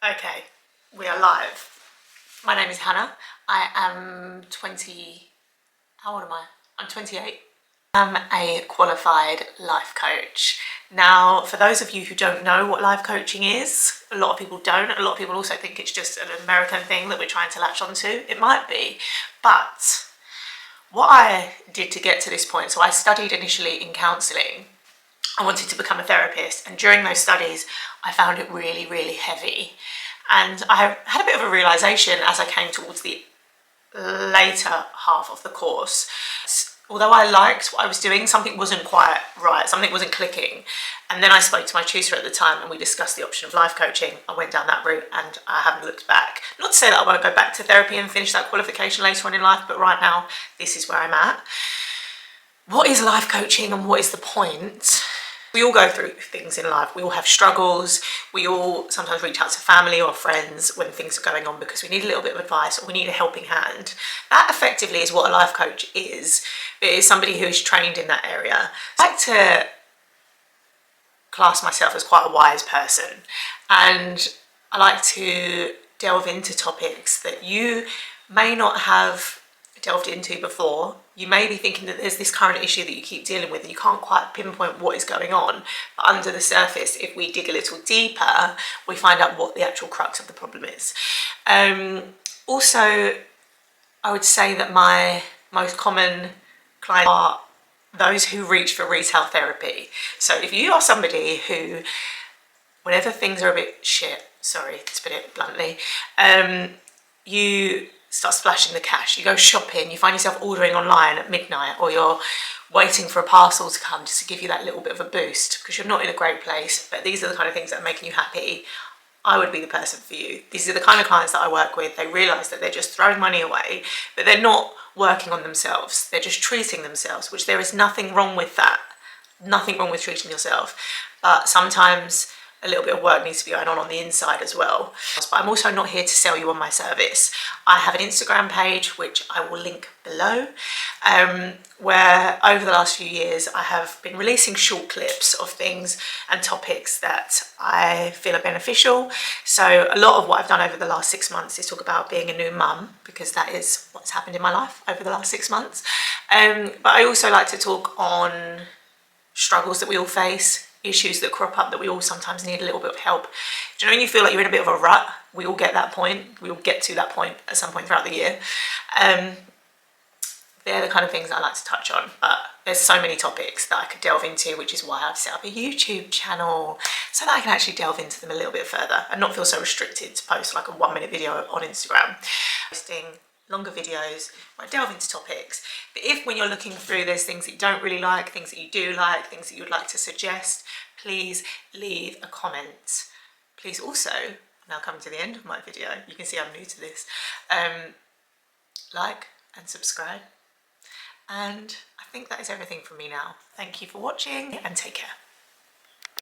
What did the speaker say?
Okay, we are live. My name is Hannah. I am 20, how old am I? I'm 28. I'm a qualified life coach. Now, for those of you who don't know what life coaching is, a lot of people don't. A lot of people also think it's just an American thing that we're trying to latch onto. It might be, but what I did to get to this point, so I studied initially in counselling. I wanted to become a therapist, and during those studies I found it really, really heavy, and I had a bit of a realisation as I came towards the later half of the course. Although I liked what I was doing, something wasn't quite right, something wasn't clicking, and then I spoke to my tutor at the time and we discussed the option of life coaching. I went down that route and I haven't looked back. Not to say that I won't go back to therapy and finish that qualification later on in life, but right now this is where I'm at. What is life coaching and what is the point? We all go through things in life. We all have struggles. We all sometimes reach out to family or friends when things are going on because we need a little bit of advice or we need a helping hand. That effectively is what a life coach is. It is somebody who is trained in that area. I like to class myself as quite a wise person, and I like to delve into topics that you may not have delved into before. You may be thinking that there's this current issue that you keep dealing with and you can't quite pinpoint what is going on, but under the surface, if we dig a little deeper, we find out what the actual crux of the problem is. Also, I would say that my most common clients are those who reach for retail therapy. So if you are somebody who, whenever things are a bit shit, sorry to put it bluntly, you start splashing the cash, you go shopping, you find yourself ordering online at midnight, or you're waiting for a parcel to come just to give you that little bit of a boost because you're not in a great place, but these are the kind of things that are making you happy, I would be the person for you. These are the kind of clients that I work with. They realise that they're just throwing money away, but they're not working on themselves. They're just treating themselves, which there is nothing wrong with that. Nothing wrong with treating yourself. But sometimes a little bit of work needs to be going on the inside as well. But I'm also not here to sell you on my service. I have an Instagram page, which I will link below, where over the last few years I have been releasing short clips of things and topics that I feel are beneficial. So a lot of what I've done over the last 6 months is talk about being a new mum, because that is what's happened in my life over the last 6 months. But I also like to talk on struggles that we all face, issues that crop up that we all sometimes need a little bit of help. Do you know when you feel like you're in a bit of a rut? We all get that point. We all get to that point at some point throughout the year. They're the kind of things that I like to touch on, but there's so many topics that I could delve into, which is why I've set up a YouTube channel so that I can actually delve into them a little bit further and not feel so restricted to post like a 1-minute video on Instagram. Posting longer videos where I delve into topics. But if when you're looking through there's things that you don't really like, things that you do like, things that you would like to suggest, please leave a comment. Please also, now coming to the end of my video, you can see I'm new to this, like and subscribe. And I think that is everything from me now. Thank you for watching and take care.